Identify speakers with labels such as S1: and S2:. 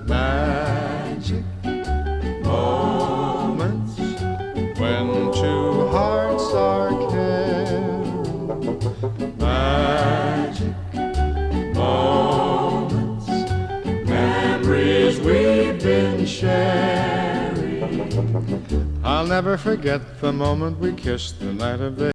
S1: Magic moments when two hearts are caring. Magic moments, memories we've been sharing. I'll never forget the moment we kissed the night of the